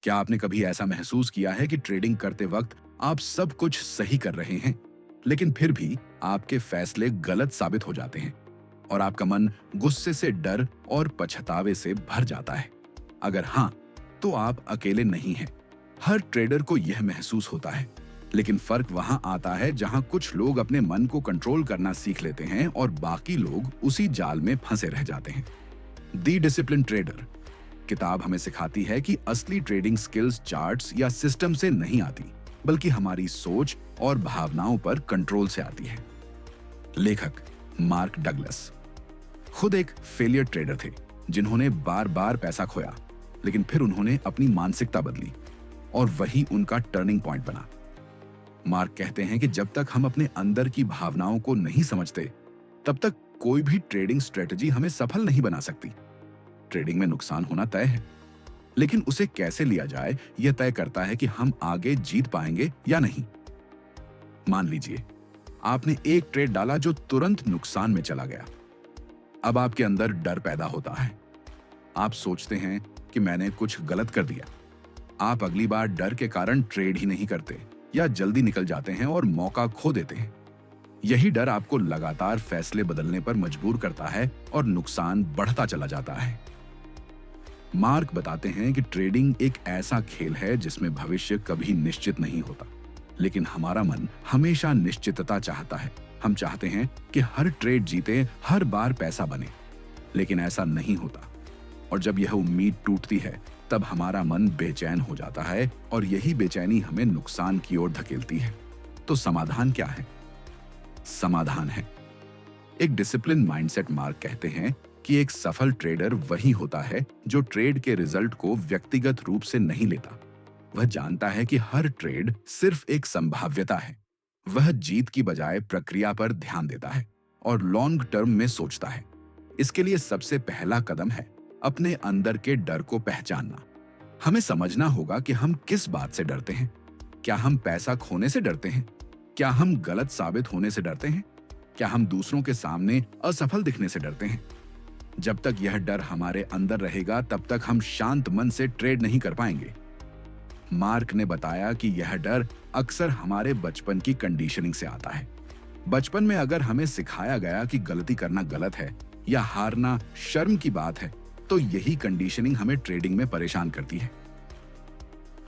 क्या आपने कभी ऐसा महसूस किया है कि ट्रेडिंग करते वक्त आप सब कुछ सही कर रहे हैं, लेकिन फिर भी आपके फैसले गलत साबित हो जाते हैं और आपका मन गुस्से से, डर और पछतावे से भर जाता है? अगर हाँ, तो आप अकेले नहीं हैं। हर ट्रेडर को यह महसूस होता है, लेकिन फर्क वहां आता है जहां कुछ लोग अपने मन को कंट्रोल करना सीख लेते हैं और बाकी लोग उसी जाल में फंसे रह जाते हैं। दी डिसिप्लिन ट्रेडर किताब हमें सिखाती है कि असली ट्रेडिंग स्किल्स चार्ट्स या सिस्टम से नहीं आती, बल्कि हमारी सोच और भावनाओं पर कंट्रोल से आती है। लेखक मार्क डगलस खुद एक फेलियर ट्रेडर थे, जिन्होंने बार बार पैसा खोया, लेकिन फिर उन्होंने अपनी मानसिकता बदली और वही उनका टर्निंग पॉइंट बना। मार्क कहते हैं कि जब तक हम अपने अंदर की भावनाओं को नहीं समझते, तब तक कोई भी ट्रेडिंग स्ट्रेटजी हमें सफल नहीं बना सकती। ट्रेडिंग में नुकसान होना तय है, लेकिन उसे कैसे लिया जाए यह तय करता है कि हम आगे जीत पाएंगे या नहीं। मान लीजिए आपने एक ट्रेड डाला जो तुरंत नुकसान में चला गया। अब आपके अंदर डर पैदा होता है। आप सोचते हैं कि मैंने कुछ गलत कर दिया। आप अगली बार डर के कारण ट्रेड ही नहीं करते या जल्दी निकल जाते हैं और मौका खो देते हैं। यही डर आपको लगातार फैसले बदलने पर मजबूर करता है और नुकसान बढ़ता चला जाता है। मार्क बताते हैं कि ट्रेडिंग एक ऐसा खेल है जिसमें भविष्य कभी निश्चित नहीं होता, लेकिन हमारा मन हमेशा निश्चितता चाहता है। हम चाहते हैं कि हर ट्रेड जीते, हर बार पैसा बने, लेकिन ऐसा नहीं होता। और जब यह उम्मीद टूटती है, तब हमारा मन बेचैन हो जाता है और यही बेचैनी हमें नुकसान की ओर धकेलती है। तो समाधान क्या है? समाधान है एक डिसिप्लिन माइंडसेट। मार्क कहते हैं कि एक सफल ट्रेडर वही होता है जो ट्रेड के रिजल्ट को व्यक्तिगत रूप से नहीं लेता। वह जानता है कि हर ट्रेड सिर्फ एक संभाव्यता है। वह जीत की बजाय प्रक्रिया पर ध्यान देता है और लॉन्ग टर्म में सोचता है। इसके लिए सबसे पहला कदम है अपने अंदर के डर को पहचानना। हमें समझना होगा कि हम किस बात से डरते हैं। क्या हम पैसा खोने से डरते हैं? क्या हम गलत साबित होने से डरते हैं? क्या हम दूसरों के सामने असफल दिखने से डरते हैं? जब तक यह डर हमारे अंदर रहेगा, तब तक हम शांत मन से ट्रेड नहीं कर पाएंगे। मार्क ने बताया कि यह डर अक्सर हमारे बचपन की कंडीशनिंग से आता है। बचपन में अगर हमें सिखाया गया कि गलती करना गलत है या हारना शर्म की बात है, तो यही कंडीशनिंग हमें ट्रेडिंग में परेशान करती है।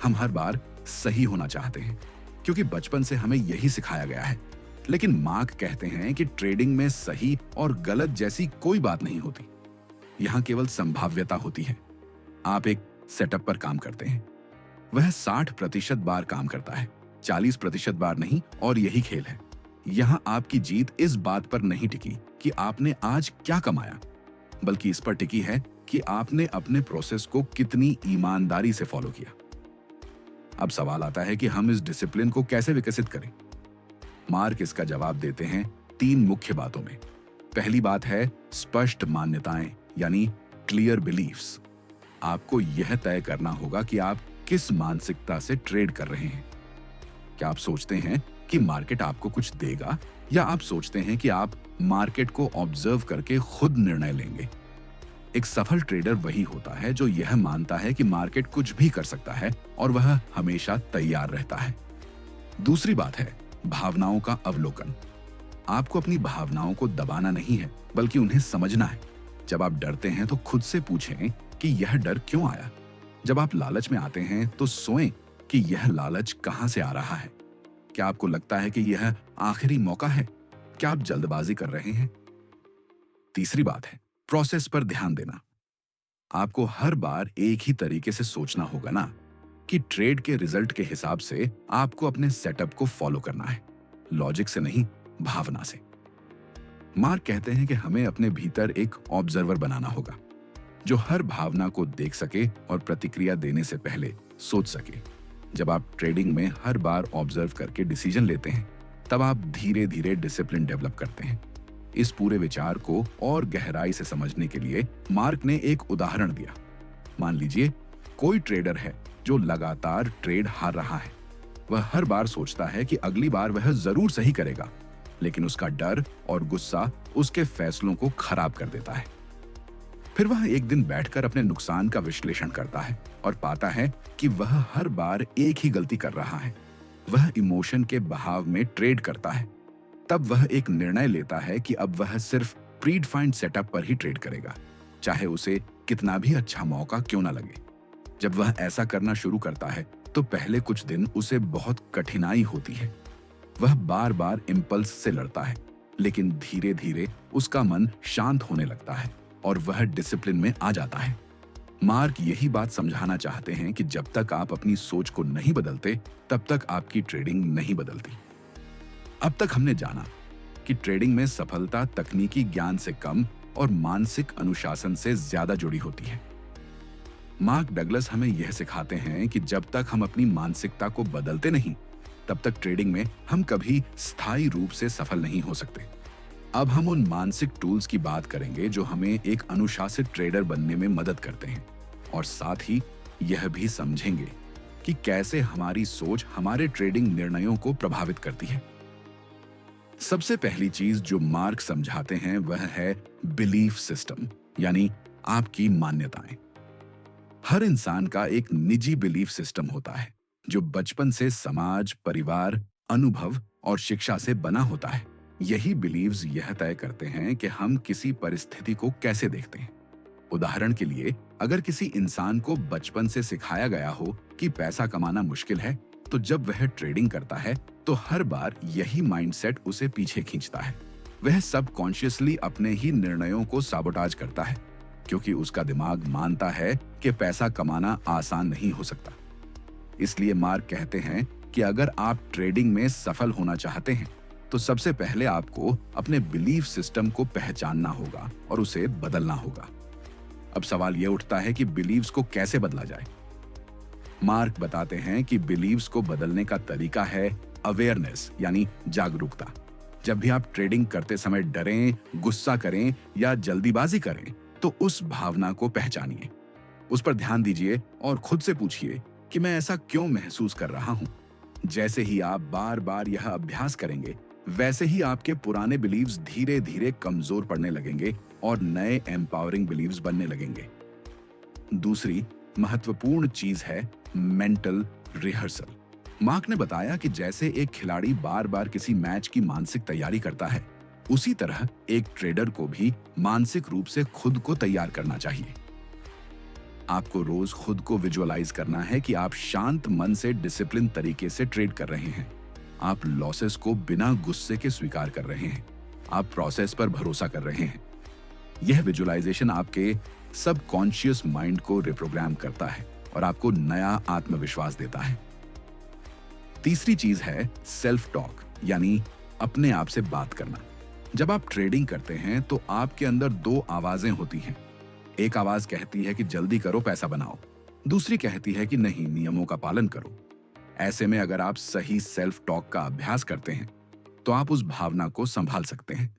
हम हर बार सही होना चाहते हैं क्योंकि बचपन से हमें यही सिखाया गया है। लेकिन मार्क कहते हैं कि ट्रेडिंग में सही और गलत जैसी कोई बात नहीं होती। यहां केवल संभाव्यता होती है। आप एक सेटअप पर काम करते हैं, वह 60% बार काम करता है, 40% बार नहीं, और यही खेल है। यहां आपकी जीत इस बात पर नहीं टिकी कि आपने आज क्या कमाया, बल्कि इस पर टिकी है कि आपने अपने प्रोसेस को कितनी ईमानदारी से फॉलो किया। अब सवाल आता है कि हम इस डिसिप्लिन को कैसे विकसित करें। मार्क इसका जवाब देते हैं 3 मुख्य बातों में। पहली बात है स्पष्ट मान्यताएं, यानी क्लियर बिलीफ्स। आपको यह तय करना होगा कि आप किस मानसिकता से ट्रेड कर रहे हैं। क्या आप सोचते हैं कि मार्केट आपको कुछ देगा, या आप सोचते हैं कि आप मार्केट को ऑब्जर्व करके खुद निर्णय लेंगे? एक सफल ट्रेडर वही होता है जो यह मानता है कि मार्केट कुछ भी कर सकता है और वह हमेशा तैयार रहता है। दूसरी बात है भावनाओं का अवलोकन। आपको अपनी भावनाओं को दबाना नहीं है, बल्कि उन्हें समझना है। जब आप डरते हैं तो खुद से पूछें कि यह डर क्यों आया। जब आप लालच में आते हैं तो सोचें कि यह लालच कहां से आ रहा है। क्या आपको लगता है कि यह आखिरी मौका है? क्या आप जल्दबाजी कर रहे हैं? तीसरी बात है प्रोसेस पर ध्यान देना। आपको हर बार एक ही तरीके से सोचना होगा ना, कि ट्रेड के रिजल्ट के हिसाब से आपको अपने सेटअप को फॉलो करना है, लॉजिक से नहीं, भावना से। मार्क कहते हैं कि हमें अपने भीतर एक ऑब्जर्वर बनाना होगा जो हर भावना को देख सके और प्रतिक्रिया देने से पहले सोच सके। जब आप ट्रेडिंग में हर बार ऑब्जर्व करके डिसीजन लेते हैं, तब आप धीरे धीरे डिसिप्लिन डेवलप करते हैं। इस पूरे विचार को और गहराई से समझने के लिए मार्क ने एक उदाहरण दिया। मान लीजिए कोई ट्रेडर है जो लगातार ट्रेड हार रहा है। वह हर बार सोचता है कि अगली बार वह जरूर सही करेगा, लेकिन उसका डर और गुस्सा उसके फैसलों को खराब कर देता है। फिर वह एक दिन बैठकर अपने नुकसान का विश्लेषण करता है और पाता है कि वह हर बार एक ही गलती कर रहा है। वह इमोशन के बहाव में ट्रेड करता है। तब वह एक निर्णय लेता है कि अब वह सिर्फ प्रीडिफाइंड सेटअप पर ही ट्रेड करेगा, चाहे उसे कितना भी अच्छा मौका क्यों ना लगे। जब वह ऐसा करना शुरू करता है तो पहले कुछ दिन उसे बहुत कठिनाई होती है। वह बार बार इम्पल्स से लड़ता है, लेकिन धीरे धीरे उसका मन शांत होने लगता है और वह डिसिप्लिन में आ जाता है। मार्क यही बात समझाना चाहते हैं कि जब तक आप अपनी सोच को नहीं बदलते, तब तक आपकी ट्रेडिंग नहीं बदलती। अब तक हमने जाना कि ट्रेडिंग में सफलता तकनीकी ज्ञान से कम और मानसिक अनुशासन से ज्यादा जुड़ी होती है। मार्क डगलस हमें यह सिखाते हैं कि जब तक हम अपनी मानसिकता को बदलते नहीं, तब तक ट्रेडिंग में हम कभी स्थायी रूप से सफल नहीं हो सकते। अब हम उन मानसिक टूल्स की बात करेंगे जो हमें एक अनुशासित ट्रेडर बनने में मदद करते हैं, और साथ ही यह भी समझेंगे कि कैसे हमारी सोच हमारे ट्रेडिंग निर्णयों को प्रभावित करती है। सबसे पहली चीज जो मार्क समझाते हैं वह है बिलीफ सिस्टम, यानी आपकी मान्यताएं। हर इंसान का एक निजी बिलीफ सिस्टम होता है जो बचपन से समाज, परिवार, अनुभव और शिक्षा से बना होता है। यही बिलीव्स यह तय करते हैं कि हम किसी परिस्थिति को कैसे देखते हैं। उदाहरण के लिए, अगर किसी इंसान को बचपन से सिखाया गया हो कि पैसा कमाना मुश्किल है, तो जब वह ट्रेडिंग करता है तो हर बार यही माइंडसेट उसे पीछे खींचता है। वह सबकॉन्शियसली अपने ही निर्णयों को साबोटाज करता है, क्योंकि उसका दिमाग मानता है कि पैसा कमाना आसान नहीं हो सकता। इसलिए मार्क कहते हैं कि अगर आप ट्रेडिंग में सफल होना चाहते हैं, तो सबसे पहले आपको अपने बिलीफ सिस्टम को पहचानना होगा और उसे बदलना होगा। अब सवाल यह उठता है कि बिलीव्स को कैसे बदला जाए। मार्क बताते हैं कि बिलीव्स को बदलने का तरीका है अवेयरनेस, यानी जागरूकता। जब भी आप ट्रेडिंग करते समय डरें, गुस्सा करें या जल्दीबाजी करें, तो उस भावना को पहचानिए, उस पर ध्यान दीजिए और खुद से पूछिए कि मैं ऐसा क्यों महसूस कर रहा हूं। जैसे ही आप बार बार यह अभ्यास करेंगे, वैसे ही आपके पुराने बिलीव्स धीरे धीरे कमजोर पड़ने लगेंगे और नए एम्पावरिंग बिलीव्स बनने लगेंगे। दूसरी महत्वपूर्ण चीज है मेंटल रिहर्सल। मार्क ने बताया कि जैसे एक खिलाड़ी बार बार किसी मैच की मानसिक तैयारी करता है, उसी तरह एक ट्रेडर को भी मानसिक रूप से खुद को तैयार करना चाहिए। आपको रोज खुद को विजुअलाइज करना है कि आप शांत मन से डिसिप्लिन तरीके से ट्रेड कर रहे हैं। आप लॉसेस को बिना गुस्से के स्वीकार कर रहे हैं। आप प्रोसेस पर भरोसा कर रहे हैं। यह विजुअलाइजेशन आपके सबकॉन्शियस माइंड को रिप्रोग्राम करता है और आपको नया आत्मविश्वास देता है। तीसरी चीज है सेल्फ टॉक, यानी अपने आप से बात करना। जब आप ट्रेडिंग करते हैं तो आपके अंदर दो आवाजें होती हैं। एक आवाज कहती है कि जल्दी करो, पैसा बनाओ। दूसरी कहती है कि नहीं, नियमों का पालन करो। ऐसे में अगर आप सही सेल्फ टॉक का अभ्यास करते हैं तो आप उस भावना को संभाल सकते हैं।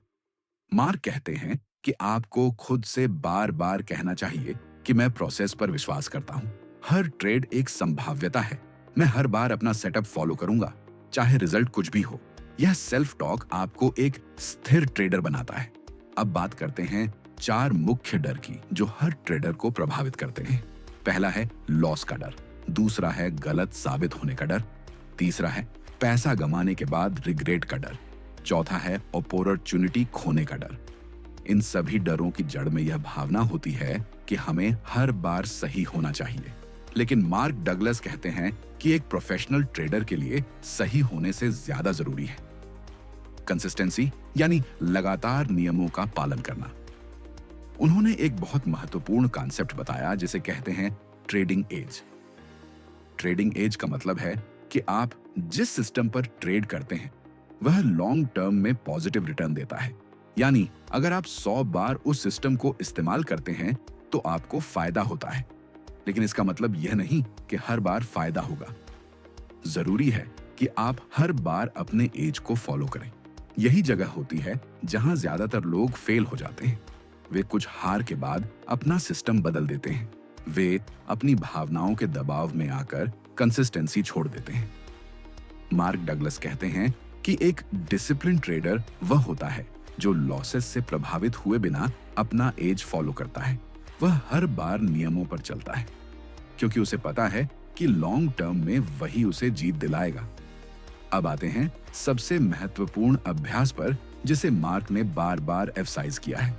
मार्क कहते हैं कि आपको खुद से बार बार कहना चाहिए कि मैं प्रोसेस पर विश्वास करता हूं। हर ट्रेड एक संभाव्यता है। मैं हर बार अपना सेटअप फॉलो करूंगा, चाहे रिजल्ट कुछ भी हो। यह सेल्फ टॉक आपको एक स्थिर ट्रेडर बनाता है। अब बात करते हैं 4 मुख्य डर की जो हर ट्रेडर को प्रभावित करते हैं। पहला है लॉस का डर, दूसरा है गलत साबित होने का डर, तीसरा है पैसा गंवाने के बाद रिग्रेट का डर, चौथा है अपॉर्चुनिटी खोने का डर। इन सभी डरों की जड़ में यह भावना होती है कि हमें हर बार सही होना चाहिए। लेकिन मार्क डगलस कहते हैं कि एक प्रोफेशनल ट्रेडर के लिए सही होने से ज्यादा जरूरी है कंसिस्टेंसी, यानी लगातार नियमों का पालन करना। उन्होंने एक बहुत महत्वपूर्ण कॉन्सेप्ट बताया जिसे कहते हैं ट्रेडिंग एज। ट्रेडिंग एज का मतलब है कि आप जिस सिस्टम पर ट्रेड करते हैं वह लॉन्ग टर्म में पॉजिटिव रिटर्न देता है। यानी अगर आप 100 बार उस सिस्टम को इस्तेमाल करते हैं तो आपको फायदा होता है, लेकिन इसका मतलब यह नहीं कि हर बार फायदा होगा। जरूरी है कि आप हर बार अपने एज को फॉलो करें। यही जगह होती है जहां ज्यादातर लोग फेल हो जाते हैं। वे कुछ हार के बाद अपना सिस्टम बदल देते हैं। वे अपनी भावनाओं के दबाव में आकर कंसिस्टेंसी छोड़ देते हैं। मार्क डगलस कहते हैं कि एक डिसिप्लिन ट्रेडर वह होता है जो लॉसेस से प्रभावित हुए बिना अपना एज फॉलो करता है। वह हर बार नियमों पर चलता है, क्योंकि उसे पता है कि लॉन्ग टर्म में वही उसे जीत दिलाएगा। अब आते हैं सबसे महत्वपूर्ण अभ्यास पर, जिसे मार्क ने बार बार एम्फसाइज किया है।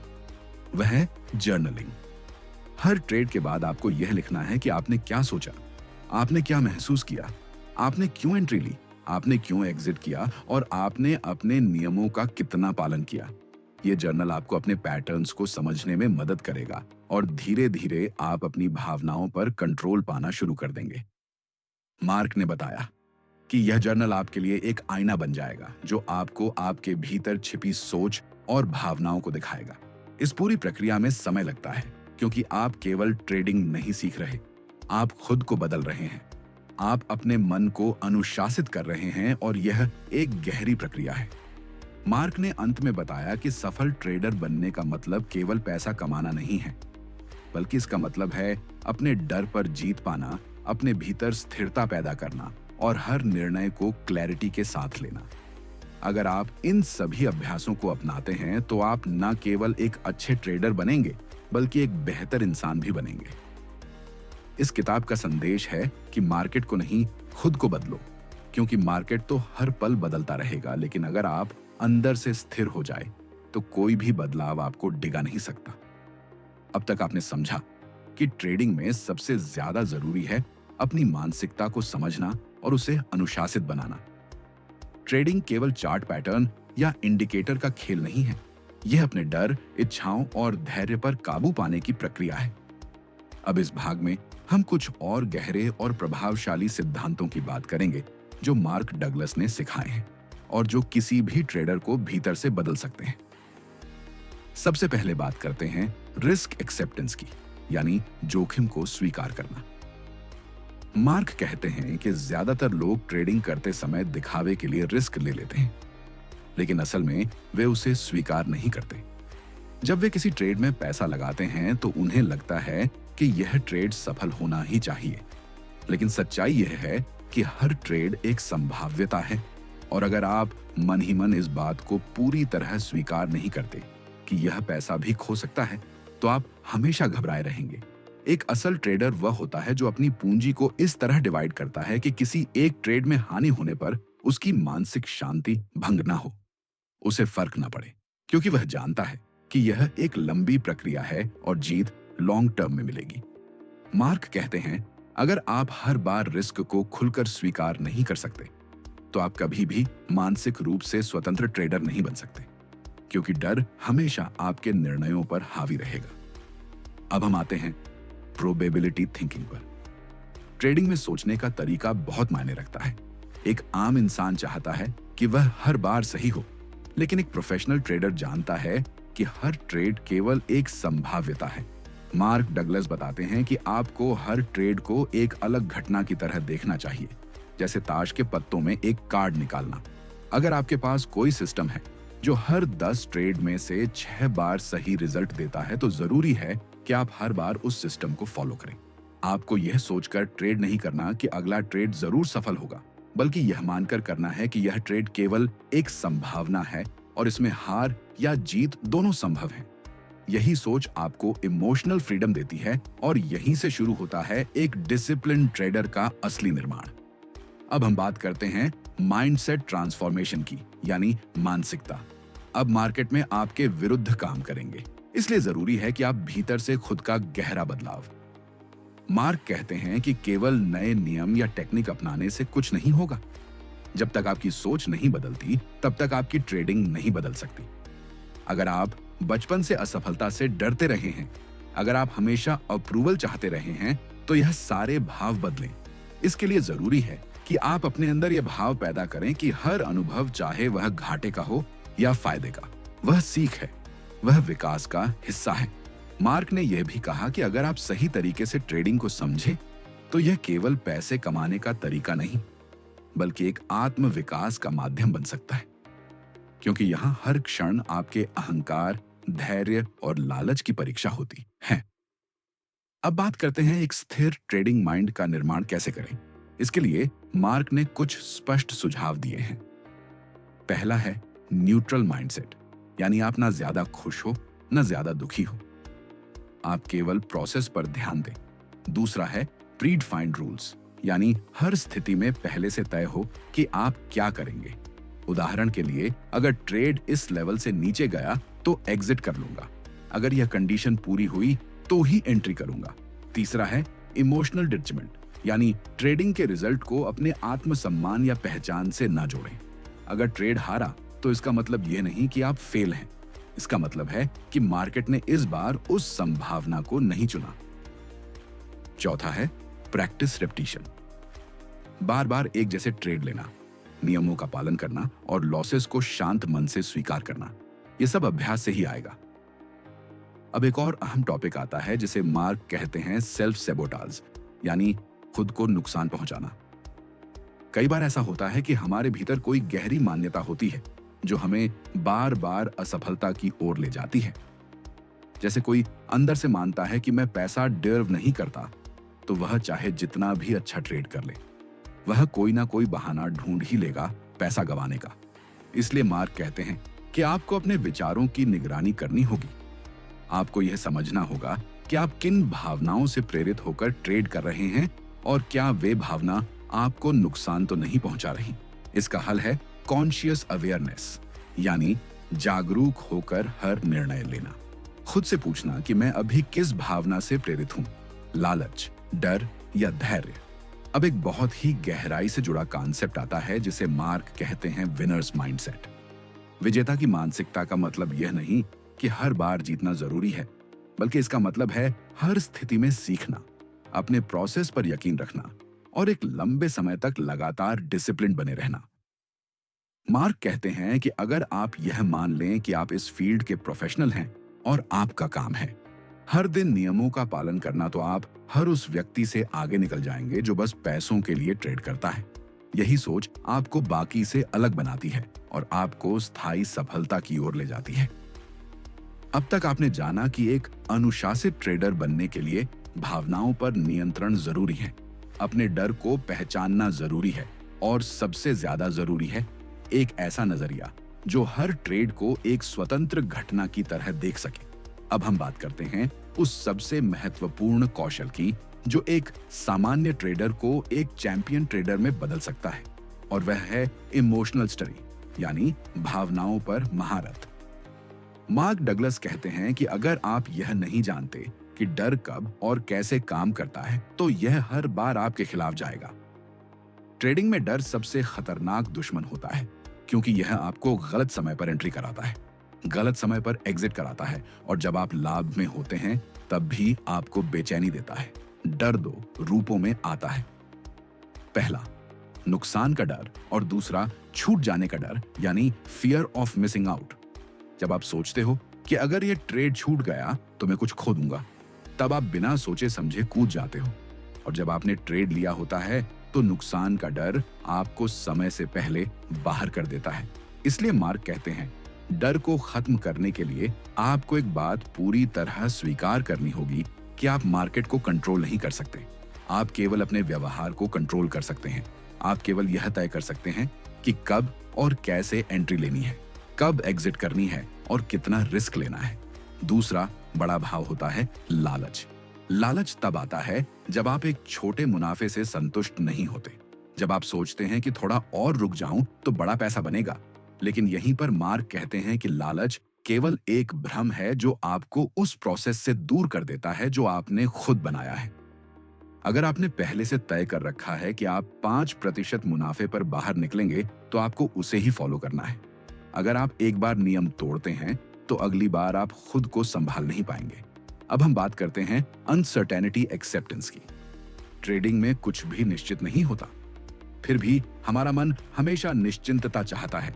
वह है जर्नलिंग। हर ट्रेड के बाद आपको यह लिखना है कि आपने क्या सोचा, आपने क्या महसूस किया, आपने क्यों एंट्री ली, आपने क्यों एग्जिट किया और आपने अपने नियमों का कितना पालन किया। यह जर्नल आपको अपने पैटर्न्स को समझने में मदद करेगा और धीरे धीरे आप अपनी भावनाओं पर कंट्रोल पाना शुरू कर देंगे। मार्क ने बताया कि यह जर्नल आपके लिए एक आईना बन जाएगा, जो आपको आपके भीतर छिपी सोच और भावनाओं को दिखाएगा। इस पूरी प्रक्रिया में समय लगता है, क्योंकि आप केवल ट्रेडिंग नहीं सीख रहे, आप खुद को बदल रहे हैं। आप अपने मन को अनुशासित कर रहे हैं और यह एक गहरी प्रक्रिया है। मार्क ने अंत में बताया कि सफल ट्रेडर बनने का मतलब केवल पैसा कमाना नहीं है, बल्कि इसका मतलब है अपने डर पर जीत पाना, अपने भीतर स्थिरता पैदा करना और हर निर्णय को क्लैरिटी के साथ लेना। अगर आप इन सभी अभ्यासों को अपनाते हैं तो आप न केवल एक अच्छे ट्रेडर बनेंगे, बल्कि एक बेहतर इंसान भी बनेंगे। इस किताब का संदेश है कि मार्केट को नहीं, खुद को बदलो, क्योंकि मार्केट तो हर पल बदलता रहेगा, लेकिन अगर आप अंदर से स्थिर हो जाए तो कोई भी बदलाव आपको डिगा नहीं सकता। अब तक आपने समझा कि ट्रेडिंग में सबसे ज्यादा जरूरी है अपनी मानसिकता को समझना और उसे अनुशासित बनाना। ट्रेडिंग केवल चार्ट पैटर्न या इंडिकेटर का खेल नहीं है, यह अपने डर, इच्छाओं और धैर्य पर काबू पाने की प्रक्रिया है। अब इस भाग में हम कुछ और गहरे और प्रभावशाली सिद्धांतों की बात करेंगे जो मार्क डगलस ने सिखाए हैं और जो किसी भी ट्रेडर को भीतर से बदल सकते हैं। सबसे पहले बात करते हैं रिस्क एक्सेप्टेंस की, यानी जोखिम को स्वीकार करना। मार्क कहते हैं कि ज्यादातर लोग ट्रेडिंग करते समय दिखावे के लिए रिस्क ले लेते हैं, लेकिन असल में वे उसे स्वीकार नहीं करते। जब वे किसी ट्रेड में पैसा लगाते हैं तो उन्हें लगता है कि यह ट्रेड सफल होना ही चाहिए, लेकिन सच्चाई यह है कि हर ट्रेड एक संभाव्यता है, और अगर आप मन ही मन इस बात को पूरी तरह स्वीकार नहीं करते कि यह पैसा भी खो सकता है, तो आप हमेशा घबराए रहेंगे। एक असल ट्रेडर वह होता है जो अपनी पूंजी को इस तरह डिवाइड करता है कि किसी एक ट्रेड में हानि होने पर उसकी मानसिक शांति भंग ना हो, उसे फर्क ना पड़े, क्योंकि वह जानता है कि यह एक लंबी प्रक्रिया है और जीत लॉन्ग टर्म में मिलेगी। मार्क कहते हैं, अगर आप हर बार रिस्क को खुलकर स्वीकार नहीं कर सकते तो आप कभी भी मानसिक रूप से स्वतंत्र ट्रेडर नहीं बन सकते, क्योंकि डर हमेशा आपके निर्णयों पर हावी रहेगा। अब हम आते हैं प्रोबेबिलिटी थिंकिंग पर। ट्रेडिंग में सोचने का तरीका बहुत मायने रखता है। एक आम इंसान चाहता है कि वह हर बार सही हो, लेकिन एक प्रोफेशनल ट्रेडर जानता है कि हर ट्रेड केवल एक संभाव्यता है। मार्क डगलस बताते हैं कि आपको हर ट्रेड को एक अलग घटना की तरह देखना चाहिए, जैसे ताश के पत्तों में एक कार्ड निकालना। अगर आपके पास कोई सिस्टम है जो हर 10 ट्रेड में से 6 बार सही रिजल्ट देता है, तो जरूरी है कि आप हर बार उस सिस्टम को फॉलो करें। आपको यह सोचकर ट्रेड नहीं करना कि अगला ट्रेड जरूर सफल होगा, बल्कि यह मानकर करना है कि यह ट्रेड केवल एक संभावना है और इसमें हार या जीत दोनों संभव है। यही सोच आपको इमोशनल फ्रीडम देती है और यहीं से शुरू होता है एक डिसिप्लिन ट्रेडर का असली निर्माण। अब हम बात करते हैं माइंडसेट ट्रांसफॉर्मेशन की, यानी मानसिकता। अब मार्केट में आपके विरुद्ध काम करेंगे, इसलिए जरूरी है कि आप भीतर से खुद का गहरा बदलाव। मार्क कहते हैं कि केवल नए नियम या टेक्निक अपनाने से कुछ नहीं होगा। जब तक आपकी सोच नहीं बदलती, तब तक आपकी ट्रेडिंग नहीं बदल सकती। अगर आप बचपन से असफलता से डरते रहे हैं, अगर आप हमेशा अप्रूवल चाहते रहे हैं, तो यह सारे भाव बदलें। इसके लिए जरूरी है कि आप अपने अंदर यह भाव पैदा करें कि हर अनुभव, चाहे वह घाटे का हो या फायदे का, वह सीख है, वह विकास का हिस्सा है। मार्क ने यह भी कहा कि अगर आप सही तरीके से ट्रेडिंग को समझें, तो यह केवल पैसे कमाने का तरीका नहीं, बल्कि एक आत्म विकास का माध्यम बन सकता है, क्योंकि यहां हर क्षण आपके अहंकार, धैर्य और लालच की परीक्षा होती है। अब बात करते हैं एक स्थिर ट्रेडिंग माइंड का निर्माण कैसे करें। इसके लिए मार्क ने कुछ स्पष्ट सुझाव दिए हैं। पहला है न्यूट्रल माइंडसेट, यानी आप ना ज्यादा खुश हो ना ज्यादा दुखी हो। आप केवल प्रोसेस पर ध्यान दें। दूसरा है प्रीडिफाइंड रूल्स, यानी हर स्थिति में पहले से तय हो कि आप क्या करेंगे। उदाहरण के लिए, अगर ट्रेड इस लेवल से नीचे गया तो एग्जिट कर लूंगा, अगर यह कंडीशन पूरी हुई तो ही एंट्री करूंगा। तीसरा है इमोशनल जजमेंट, यानी ट्रेडिंग के रिजल्ट को अपने आत्मसम्मान या पहचान से ना जोड़ें। अगर ट्रेड हारा तो इसका मतलब यह नहीं कि आप फेल हैं, इसका मतलब है कि मार्केट ने इस बार उस संभावना को नहीं चुना। चौथा है प्रैक्टिस रेपिटेशन, बार बार एक जैसे ट्रेड लेना, नियमों का पालन करना और लॉसेस को शांत मन से स्वीकार करना, यह सब अभ्यास से ही आएगा। अब एक और अहम टॉपिक आता है जिसे मार्क कहते हैं सेल्फ सेबोटाज, यानी खुद को नुकसान पहुंचाना। कई बार ऐसा होता है कि हमारे भीतर कोई गहरी मान्यता होती है जो हमें बार बार असफलता की ओर ले जाती है। जैसे कोई अंदर से मानता है कि मैं पैसा डिजर्व नहीं करता, तो वह चाहे जितना भी अच्छा ट्रेड कर ले, वह कोई ना कोई बहाना ढूंढ ही लेगा पैसा गंवाने का। इसलिए मार्क कहते हैं कि आपको अपने विचारों की निगरानी करनी होगी। आपको यह समझना होगा कि आप किन भावनाओं से प्रेरित होकर ट्रेड कर रहे हैं और क्या वे भावना आपको नुकसान तो नहीं पहुंचा रही। इसका हल है कॉन्शियस अवेयरनेस, यानी जागरूक होकर हर निर्णय लेना। खुद से पूछना कि मैं अभी किस भावना से प्रेरित हूं, लालच, डर या धैर्य। अब एक बहुत ही गहराई से जुड़ा कॉन्सेप्ट आता है जिसे मार्क कहते हैं विनर्स माइंडसेट। विजेता की मानसिकता का मतलब यह नहीं कि हर बार जीतना जरूरी है, बल्कि इसका मतलब है हर स्थिति में सीखना, अपने प्रोसेस पर यकीन रखना और एक लंबे समय तक लगातार डिसिप्लिन बने रहना। मार्क कहते हैं कि अगर आप यह मान लें कि आप इस फील्ड के प्रोफेशनल हैं और आपका काम है हर दिन नियमों का पालन करना, तो आप हर उस व्यक्ति से आगे निकल जाएंगे जो बस पैसों के लिए ट्रेड करता है। यही सोच आपको बाकी से अलग बनाती है और आपको स्थायी सफलता की ओर ले जाती है। अब तक आपने जाना कि एक अनुशासित ट्रेडर बनने के लिए भावनाओं पर नियंत्रण जरूरी है, अपने डर को पहचानना जरूरी है और सबसे ज्यादा जरूरी है एक ऐसा नजरिया जो हर ट्रेड को एक स्वतंत्र घटना की तरह देख सके। अब हम बात करते हैं उस सबसे महत्वपूर्ण कौशल की जो एक सामान्य ट्रेडर को एक चैंपियन ट्रेडर में बदल सकता है, और वह है इमोशनल स्टडी, यानी भावनाओं पर महारत। मार्क डगलस कहते हैं कि अगर आप यह नहीं जानते कि डर कब और कैसे काम करता है, तो यह हर बार आपके खिलाफ जाएगा। ट्रेडिंग में डर सबसे खतरनाक दुश्मन होता है, क्योंकि यह आपको गलत समय पर एंट्री कराता है, गलत समय पर एग्जिट कराता है, और जब आप लाभ में होते हैं तब भी आपको बेचैनी देता है। डर दो रूपों में आता है, पहला नुकसान का डर और दूसरा छूट जाने का डर, यानी फियर ऑफ मिसिंग आउट। जब आप सोचते हो कि अगर यह ट्रेड छूट गया तो मैं कुछ खो दूंगा, तब आप बिना सोचे समझे कूद जाते हो, और जब आपने ट्रेड लिया होता है तो नुकसान का डर आपको समय से पहले बाहर कर देता है। इसलिए मार्क कहते हैं डर को खत्म करने के लिए आपको एक बात पूरी तरह स्वीकार करनी होगी कि आप मार्केट को कंट्रोल नहीं कर सकते। आप केवल अपने व्यवहार को कंट्रोल कर सकते हैं। आप केवल यह तय कर सकते हैं कि कब और कैसे एंट्री लेनी है, कब एग्जिट करनी है और कितना रिस्क लेना है। दूसरा बड़ा भाव होता है लालच। लालच तब आता है जब आप एक छोटे मुनाफे से संतुष्ट नहीं होते, जब आप सोचते हैं कि थोड़ा और रुक जाऊं तो बड़ा पैसा बनेगा। लेकिन यहीं पर मार्क कहते हैं कि लालच केवल एक भ्रम है जो आपको उस प्रोसेस से दूर कर देता है जो आपने खुद बनाया है। अगर आपने पहले से तय कर रखा है कि आप 5% मुनाफे पर बाहर निकलेंगे, तो आपको उसे ही फॉलो करना है। अगर आप एक बार नियम तोड़ते हैं तो अगली बार आप खुद को संभाल नहीं पाएंगे। अब हम बात करते हैं अनसर्टेनिटी एक्सेप्टेंस की। ट्रेडिंग में कुछ भी निश्चित नहीं होता, फिर भी हमारा मन हमेशा निश्चिंतता चाहता है।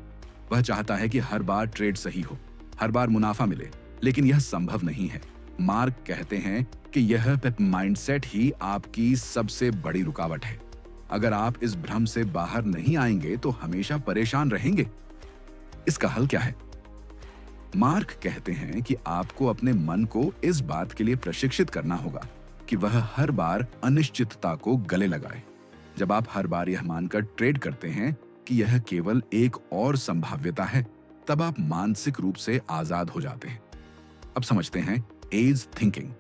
वह चाहता है कि हर बार ट्रेड सही हो, हर बार मुनाफा मिले, लेकिन यह संभव नहीं है। मार्क कहते हैं कि यह माइंडसेट ही आपकी सबसे बड़ी रुकावट है। अगर आप इस भ्रम से बाहर नहीं आएंगे तो हमेशा परेशान रहेंगे। इसका हल क्या है? मार्क कहते हैं कि आपको अपने मन को इस बात के लिए प्रशिक्षित करना होगा कि वह हर बार अनिश्चितता को गले लगाए। जब आप हर बार यह मानकर ट्रेड करते हैं कि यह केवल एक और संभाव्यता है, तब आप मानसिक रूप से आजाद हो जाते हैं। अब समझते हैं एज थिंकिंग,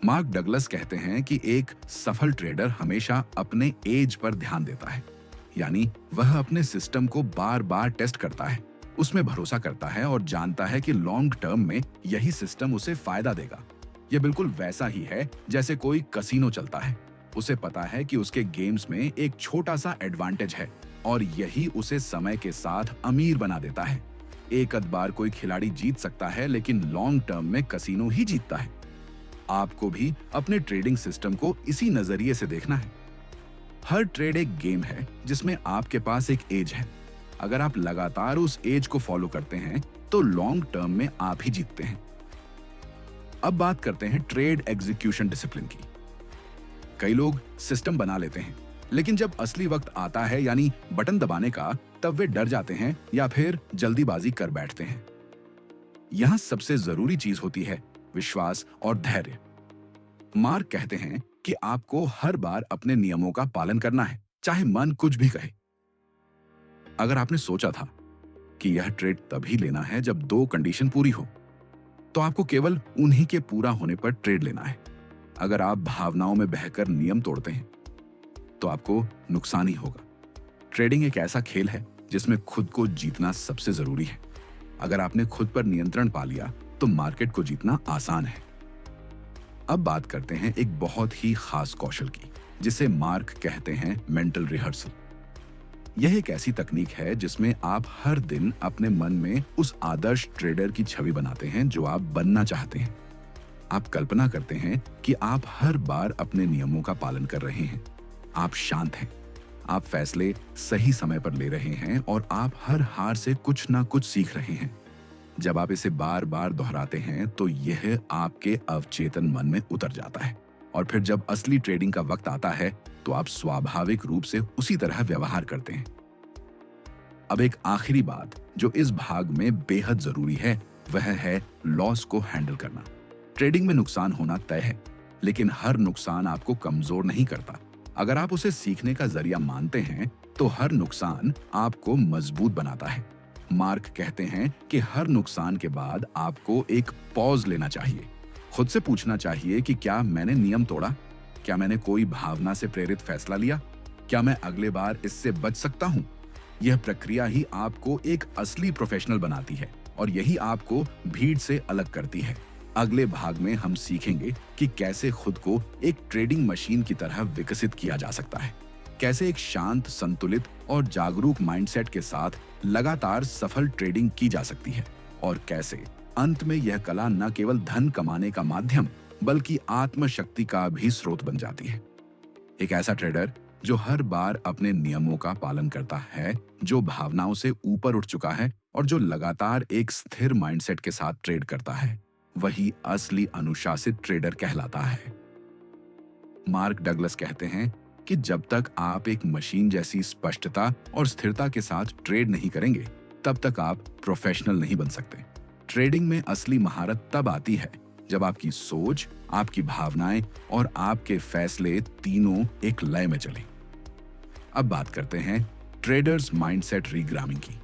मार्क डगलस कहते हैं कि एक सफल ट्रेडर हमेशा अपने एज पर ध्यान देता है, यानी वह अपने सिस्टम को बार बार टेस्ट करता है, उसमें भरोसा करता है और जानता है कि लॉन्ग टर्म में यही सिस्टम उसे फायदा देगा। यह बिल्कुल वैसा ही है जैसे कोई कसीनो चलता है। उसे पता है कि उसके गेम्स में एक छोटा सा एडवांटेज है और यही उसे समय के साथ अमीर बना देता है। एक आध बार कोई खिलाड़ी जीत सकता है, लेकिन लॉन्ग टर्म में कसीनो ही जीतता है। आपको भी अपने ट्रेडिंग सिस्टम को इसी नजरिए से देखना है। हर ट्रेड एक गेम है जिसमें आपके पास एक एज है। अगर आप लगातार उस एज को फॉलो करते हैं तो लॉन्ग टर्म में आप ही जीतते हैं। अब बात करते हैं ट्रेड एग्जीक्यूशन डिसिप्लिन की। कई लोग सिस्टम बना लेते हैं, लेकिन जब असली वक्त आता है, यानी बटन दबाने का, तब वे डर जाते हैं या फिर जल्दीबाजी कर बैठते हैं। यहां सबसे जरूरी चीज होती है विश्वास और धैर्य। मार्क कहते हैं कि आपको हर बार अपने नियमों का पालन करना है, चाहे मन कुछ भी कहे। अगर आपने सोचा था कि यह ट्रेड तभी लेना है जब दो कंडीशन पूरी हो, तो आपको केवल उन्हीं के पूरा होने पर ट्रेड लेना है। अगर आप भावनाओं में बहकर नियम तोड़ते हैं तो आपको नुकसान ही होगा। ट्रेडिंग एक ऐसा खेल है जिसमें खुद को जीतना सबसे जरूरी है। अगर आपने खुद पर नियंत्रण पा लिया तो मार्केट को जीतना आसान है। अब बात करते हैं एक बहुत ही खास कौशल की, जिसे मार्क कहते हैं मेंटल रिहर्सल। यह एक ऐसी तकनीक है जिसमें आप हर दिन अपने मन में उस आदर्श ट्रेडर की छवि बनाते हैं जो आप बनना चाहते हैं। आप कल्पना करते हैं कि आप हर बार अपने नियमों का पालन कर रहे हैं, आप शांत हैं, आप फैसले सही समय पर ले रहे हैं और आप हर हार से कुछ ना कुछ सीख रहे हैं। जब आप इसे बार बार दोहराते हैं तो यह आपके अवचेतन मन में उतर जाता है और फिर जब असली ट्रेडिंग का वक्त आता है तो आप स्वाभाविक रूप से उसी तरह व्यवहार करते हैं। अब एक आखिरी बात जो इस भाग में बेहद जरूरी है, वह है लॉस को हैंडल करना। ट्रेडिंग में नुकसान होना तय है, लेकिन हर नुकसान आपको कमजोर नहीं करता। अगर आप उसे सीखने का जरिया मानते हैं तो हर नुकसान आपको मजबूत बनाता है। मार्क कहते हैं कि हर नुकसान के बाद आपको एक पॉज लेना चाहिए। खुद से पूछना चाहिए कि क्या मैंने नियम तोड़ा? क्या मैंने कोई भावना से प्रेरित फैसला लिया? क्या मैं अगले बार इससे बच सकता हूँ? यह प्रक्रिया ही आपको एक असली प्रोफेशनल बनाती है और यही आपको भीड़ से अलग करती है। अगले भाग में हम सीखेंगे कि कैसे खुद को एक ट्रेडिंग मशीन की तरह विकसित किया जा सकता है, कैसे एक शांत, संतुलित और जागरूक माइंडसेट के साथ लगातार सफल ट्रेडिंग की जा सकती है और कैसे अंत में यह कला न केवल धन कमाने का माध्यम बल्कि आत्मशक्ति का भी स्रोत बन जाती है। एक ऐसा ट्रेडर जो हर बार अपने नियमों का पालन करता है, जो भावनाओं से ऊपर उठ चुका है और जो लगातार एक स्थिर माइंडसेट के साथ ट्रेड करता है, वही असली अनुशासित ट्रेडर कहलाता है। मार्क डगलस कहते हैं कि जब तक आप एक मशीन जैसी स्पष्टता और स्थिरता के साथ ट्रेड नहीं करेंगे, तब तक आप प्रोफेशनल नहीं बन सकते। ट्रेडिंग में असली महारत तब आती है जब आपकी सोच, आपकी भावनाएं और आपके फैसले तीनों एक लय में चलें। अब बात करते हैं ट्रेडर्स माइंडसेट रीग्रामिंग की।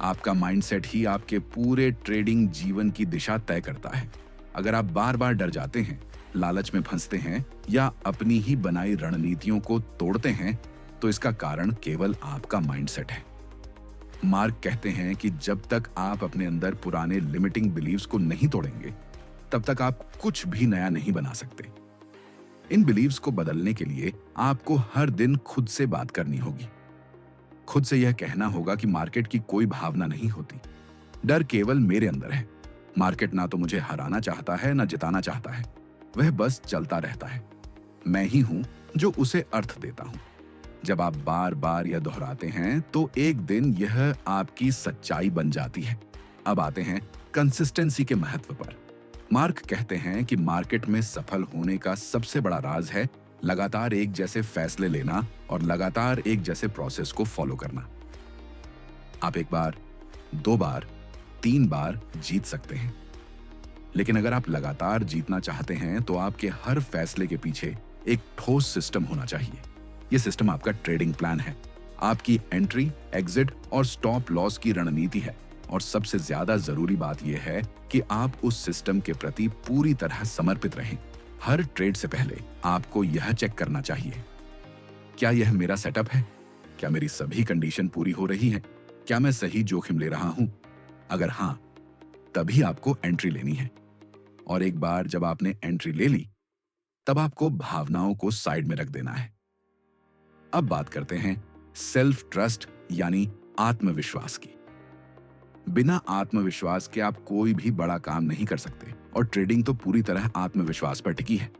आपका माइंडसेट ही आपके पूरे ट्रेडिंग जीवन की दिशा तय करता है। अगर आप बार बार डर जाते हैं, लालच में फंसते हैं या अपनी ही बनाई रणनीतियों को तोड़ते हैं, तो इसका कारण केवल आपका माइंडसेट है। मार्क कहते हैं कि जब तक आप अपने अंदर पुराने लिमिटिंग बिलीव्स को नहीं तोड़ेंगे, तब तक आप कुछ भी नया नहीं बना सकते। इन बिलीव्स को बदलने के लिए आपको हर दिन खुद से बात करनी होगी। खुद से यह कहना होगा कि मार्केट की कोई भावना नहीं होती, डर केवल मेरे अंदर है। मार्केट ना तो मुझे हराना चाहता है ना जिताना चाहता है, वह बस चलता रहता है। मैं ही हूं जो उसे अर्थ देता हूं। जब आप बार बार यह दोहराते हैं तो एक दिन यह आपकी सच्चाई बन जाती है। अब आते हैं कंसिस्टेंसी के महत्व पर। मार्क कहते हैं कि मार्केट में सफल होने का सबसे बड़ा राज है लगातार एक जैसे फैसले लेना और लगातार एक जैसे प्रोसेस को फॉलो करना। आप एक बार, 2 बार, 3 बार जीत सकते हैं, लेकिन अगर आप लगातार जीतना चाहते हैं तो आपके हर फैसले के पीछे एक ठोस सिस्टम होना चाहिए। यह सिस्टम आपका ट्रेडिंग प्लान है, आपकी एंट्री, एग्जिट और स्टॉप लॉस की रणनीति है और सबसे ज्यादा जरूरी बात यह है कि आप उस सिस्टम के प्रति पूरी तरह समर्पित रहें। हर ट्रेड से पहले आपको यह चेक करना चाहिए, क्या यह मेरा सेटअप है? क्या मेरी सभी कंडीशन पूरी हो रही है? क्या मैं सही जोखिम ले रहा हूं? अगर हां, तभी आपको एंट्री लेनी है। और एक बार जब आपने एंट्री ले ली, तब आपको भावनाओं को साइड में रख देना है। अब बात करते हैं सेल्फ ट्रस्ट यानी आत्मविश्वास की। बिना आत्मविश्वास के आप कोई भी बड़ा काम नहीं कर सकते, और ट्रेडिंग तो पूरी तरह आत्मविश्वास पर टिकी है।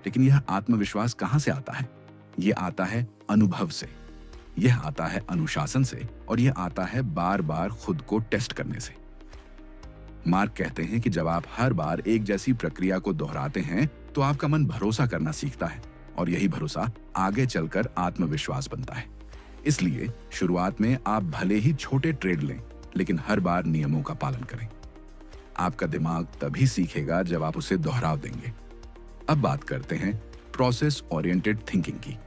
लेकिन यह आत्मविश्वास कहां से आता है? यह आता है अनुभव से, यह आता है अनुशासन से, और यह आता है बार बार खुद को टेस्ट करने से। मार्क कहते हैं कि जब आप हर बार एक जैसी प्रक्रिया को दोहराते हैं तो आपका मन भरोसा करना सीखता है, और यही भरोसा आगे चलकर आत्मविश्वास बनता है। इसलिए शुरुआत में आप भले ही छोटे ट्रेड लें, लेकिन हर बार नियमों का पालन करें। आपका दिमाग तभी सीखेगा जब आप उसे दोहराव देंगे। अब बात करते हैं प्रोसेस ओरिएंटेड थिंकिंग की।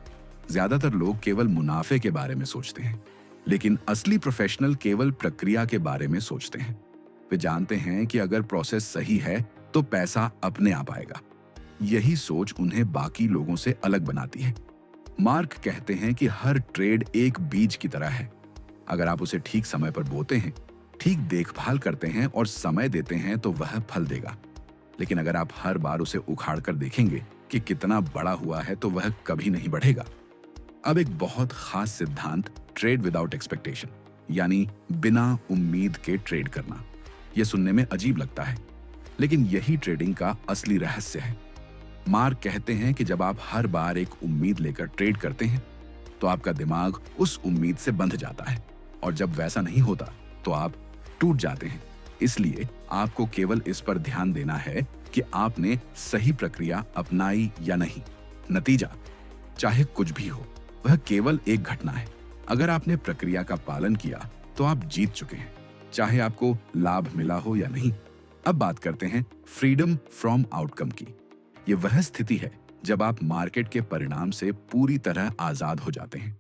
ज्यादातर लोग केवल मुनाफे के बारे में सोचते हैं, लेकिन असली प्रोफेशनल केवल प्रक्रिया के बारे में सोचते हैं। वे जानते हैं कि अगर प्रोसेस सही है तो पैसा अपने आप आएगा। यही सोच उन्हें बाकी लोगों से अलग बनाती है। मार्क कहते हैं कि हर ट्रेड एक बीज की तरह है। अगर आप उसे ठीक समय पर बोते हैं, ठीक देखभाल करते हैं और समय देते हैं तो वह फल देगा। लेकिन अगर आप हर बार उसे उखाड़ कर देखेंगे कि कितना बड़ा हुआ है, तो वह कभी नहीं बढ़ेगा। अब एक बहुत खास सिद्धांत, ट्रेड विदाउट एक्सपेक्टेशन यानी बिना उम्मीद के ट्रेड करना। यह सुनने में अजीब लगता है, लेकिन यही ट्रेडिंग का असली रहस्य है। मार्क कहते हैं कि जब आप हर बार एक उम्मीद लेकर ट्रेड करते हैं तो आपका दिमाग उस उम्मीद से बंध जाता है, और जब वैसा नहीं होता तो आप टूट जाते हैं। इसलिए आपको केवल इस पर ध्यान देना है कि आपने सही प्रक्रिया अपनाई या नहीं। नतीजा चाहे कुछ भी हो, वह केवल एक घटना है। अगर आपने प्रक्रिया का पालन किया तो आप जीत चुके हैं, चाहे आपको लाभ मिला हो या नहीं। अब बात करते हैं फ्रीडम फ्रॉम आउटकम की। यह वह स्थिति है जब आप मार्केट के परिणाम से पूरी तरह आजाद हो जाते हैं।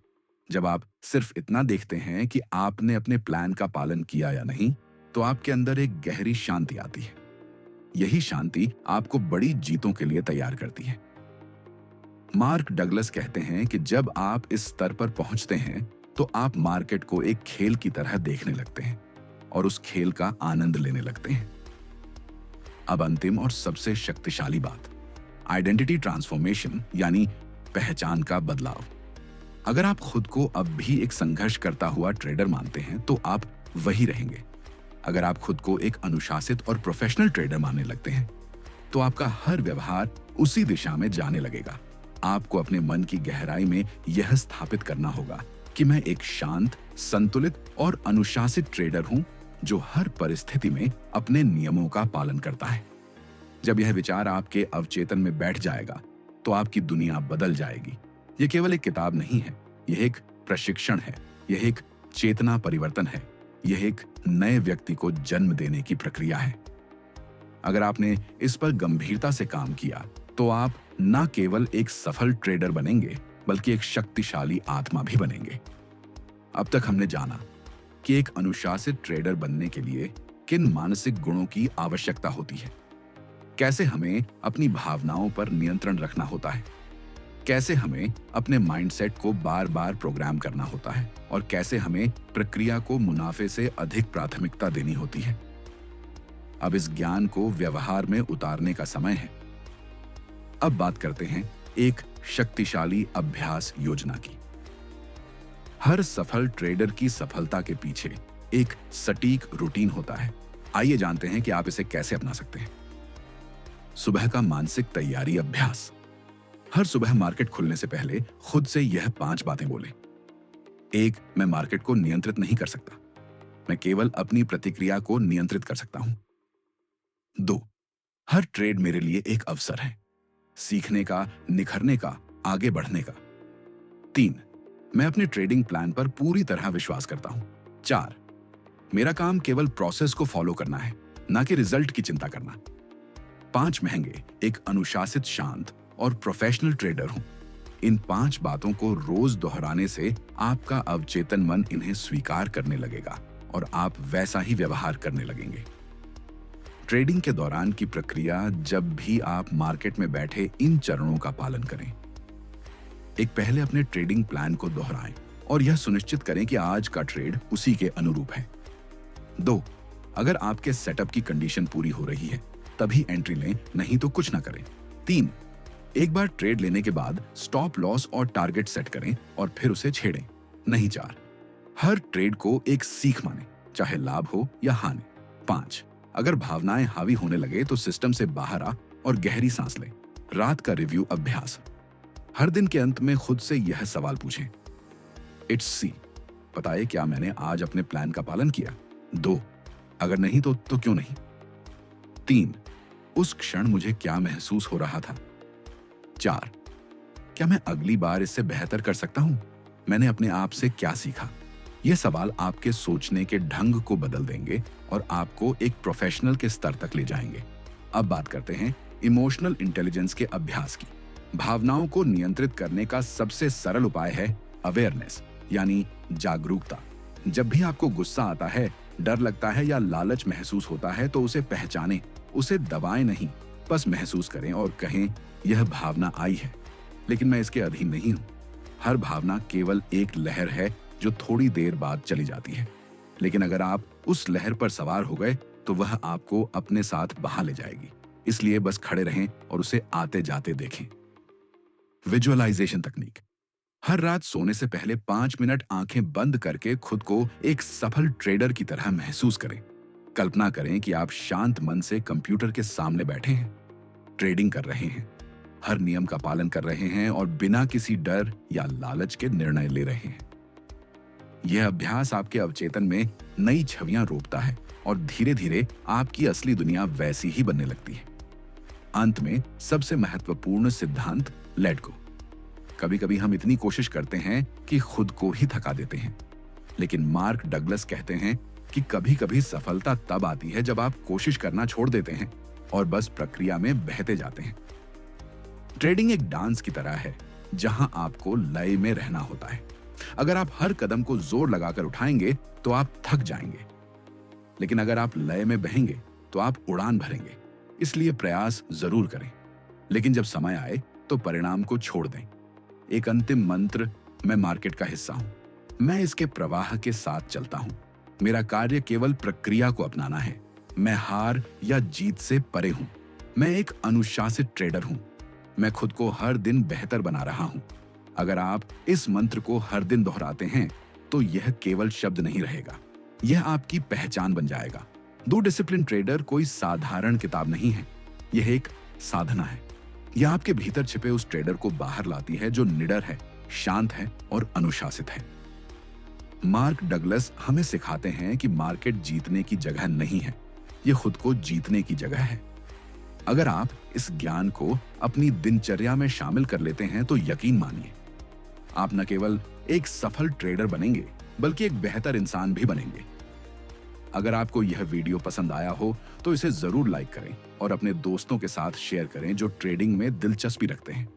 जब आप सिर्फ इतना देखते हैं कि आपने अपने प्लान का पालन किया या नहीं, तो आपके अंदर एक गहरी शांति आती है। यही शांति आपको बड़ी जीतों के लिए तैयार करती है। मार्क डगलस कहते हैं कि जब आप इस स्तर पर पहुंचते हैं तो आप मार्केट को एक खेल की तरह देखने लगते हैं और उस खेल का आनंद लेने लगते हैं। अब अंतिम और सबसे शक्तिशाली बात, आइडेंटिटी ट्रांसफॉर्मेशन यानी पहचान का बदलाव। अगर आप खुद को अब भी एक संघर्ष करता हुआ ट्रेडर मानते हैं तो आप वही रहेंगे। अगर आप खुद को एक अनुशासित और प्रोफेशनल ट्रेडर मानने लगते हैं तो आपका हर व्यवहार उसी दिशा में जाने लगेगा। आपको अपने मन की गहराई में यह स्थापित करना होगा कि मैं एक शांत, संतुलित और अनुशासित ट्रेडर हूं जो हर परिस्थिति में अपने नियमों का पालन करता है। जब यह विचार आपके अवचेतन में बैठ जाएगा तो आपकी दुनिया बदल जाएगी। यह केवल एक किताब नहीं है, यह एक प्रशिक्षण है, यह एक चेतना परिवर्तन है, यह एक नए व्यक्ति को जन्म देने की प्रक्रिया है। अगर आपने इस पर गंभीरता से काम किया तो आप न केवल एक सफल ट्रेडर बनेंगे, बल्कि एक शक्तिशाली आत्मा भी बनेंगे। अब तक हमने जाना कि एक अनुशासित ट्रेडर बनने के लिए किन मानसिक गुणों की आवश्यकता होती है, कैसे हमें अपनी भावनाओं पर नियंत्रण रखना होता है, कैसे हमें अपने माइंडसेट को बार बार प्रोग्राम करना होता है, और कैसे हमें प्रक्रिया को मुनाफे से अधिक प्राथमिकता देनी होती है। अब इस ज्ञान को व्यवहार में उतारने का समय है। अब बात करते हैं एक शक्तिशाली अभ्यास योजना की। हर सफल ट्रेडर की सफलता के पीछे एक सटीक रूटीन होता है। आइए जानते हैं कि आप इसे कैसे अपना सकते हैं। सुबह का मानसिक तैयारी अभ्यास। हर सुबह मार्केट खुलने से पहले खुद से यह 5 बातें बोलें। 1, मैं मार्केट को नियंत्रित नहीं कर सकता, मैं केवल अपनी प्रतिक्रिया को नियंत्रित कर सकता हूं। 2, हर ट्रेड मेरे लिए एक अवसर है, सीखने का, निखरने का, आगे बढ़ने का। 3, मैं अपने ट्रेडिंग प्लान पर पूरी तरह विश्वास करता हूं। 4, मेरा काम केवल प्रोसेस को फॉलो करना है, ना कि रिजल्ट की चिंता करना। 5, महंगे एक अनुशासित, शांत और प्रोफेशनल ट्रेडर हूं। इन 5 बातों को रोज दोहराने से आपका अवचेतन मन इन्हें स्वीकार करने लगेगा और आप वैसा ही व्यवहार करने लगेंगे। ट्रेडिंग के दौरान की प्रक्रिया, जब भी आप मार्केट में बैठे इन चरणों का पालन करें। एक, पहले अपने ट्रेडिंग प्लान को दोहराएं और यह सुनिश्चित करें कि आज का ट्रेड उसी के अनुरूप है। 2, अगर आपके सेटअप की कंडीशन पूरी हो रही है तभी एंट्री लें, नहीं तो कुछ ना करें। 3, एक बार ट्रेड लेने के बाद स्टॉप लॉस और टारगेट सेट करें और फिर उसे छेड़ें, नहीं 4, हर ट्रेड को एक सीख माने, चाहे लाभ हो या हानि। 5, अगर भावनाएं हावी होने लगे तो सिस्टम से बाहर आ और गहरी सांस लें। रात का रिव्यू अभ्यास, हर दिन के अंत में खुद से यह सवाल पूछें, इट्स सी, पता है क्या मैंने आज अपने प्लान का पालन किया? 2, अगर नहीं तो क्यों नहीं? 3, उस क्षण मुझे क्या महसूस हो रहा था? 4, क्या मैं अगली बार इससे बेहतर कर सकता हूं? मैंने अपने आप से क्या सीखा? ये सवाल आपके सोचने के ढंग को बदल देंगे और आपको एक प्रोफेशनल के स्तर तक ले जाएंगे। अब बात करते हैं इमोशनल इंटेलिजेंस के अभ्यास की। भावनाओं को नियंत्रित करने का सबसे सरल उपाय है अवेयरनेस, यानी जागरूकता। जब भी आपको गुस्सा आता है, डर लगता है या लालच महसूस होता है तो उसे पहचानें, उसे दबाएं नहीं, बस महसूस करें और कहें, यह भावना आई है, लेकिन मैं इसके अधीन नहीं हूं। हर भावना केवल एक लहर है जो थोड़ी देर बाद चली जाती है, लेकिन अगर आप उस लहर पर सवार हो गए तो वह आपको अपने साथ बहा ले जाएगी। इसलिए बस खड़े रहें और उसे आते जाते देखें। विजुअलाइजेशन तकनीक, हर रात सोने से पहले 5 मिनट आंखें बंद करके खुद को एक सफल ट्रेडर की तरह महसूस करें। कल्पना करें कि आप शांत मन से कंप्यूटर के सामने बैठे हैं, ट्रेडिंग कर रहे हैं, हर नियम का पालन कर रहे हैं और बिना किसी डर या लालच के निर्णय ले रहे हैं। यह अभ्यास आपके अवचेतन में नई छवियां रोपता है और धीरे धीरे आपकी असली दुनिया वैसी ही बनने लगती है। अंत में सबसे महत्वपूर्ण सिद्धांत, लेट गो। कभी कभी हम इतनी कोशिश करते हैं कि खुद को ही थका देते हैं, लेकिन मार्क डगलस कहते हैं कि कभी कभी सफलता तब आती है जब आप कोशिश करना छोड़ देते हैं और बस प्रक्रिया में बहते जाते हैं। ट्रेडिंग एक डांस की तरह है जहां आपको लय में रहना होता है। अगर आप हर कदम को जोर लगाकर उठाएंगे तो आप थक जाएंगे, लेकिन अगर आप लय में बहेंगे तो आप उड़ान भरेंगे। इसलिए प्रयास जरूर करें, लेकिन जब समय आए तो परिणाम को छोड़ दें। एक अंतिम मंत्र, मैं मार्केट का हिस्सा हूं, मैं इसके प्रवाह के साथ चलता हूं, मेरा कार्य केवल प्रक्रिया को अपनाना है, मैं हार या जीत से परे हूं, मैं एक अनुशासित ट्रेडर हूं, मैं खुद को हर दिन बेहतर बना रहा हूं। अगर आप इस मंत्र को हर दिन दोहराते हैं तो यह केवल शब्द नहीं रहेगा, यह आपकी पहचान बन जाएगा। दो डिसिप्लिन ट्रेडर कोई साधारण किताब नहीं है, यह एक साधना है। यह आपके भीतर छिपे उस ट्रेडर को बाहर लाती है जो निडर है, शांत है और अनुशासित है। मार्क डगलस हमें सिखाते हैं कि मार्केट जीतने की जगह नहीं है, यह खुद को जीतने की जगह है। अगर आप इस ज्ञान को अपनी दिनचर्या में शामिल कर लेते हैं तो यकीन मानिए, आप न केवल एक सफल ट्रेडर बनेंगे बल्कि एक बेहतर इंसान भी बनेंगे। अगर आपको यह वीडियो पसंद आया हो तो इसे जरूर लाइक करें और अपने दोस्तों के साथ शेयर करें जो ट्रेडिंग में दिलचस्पी रखते हैं।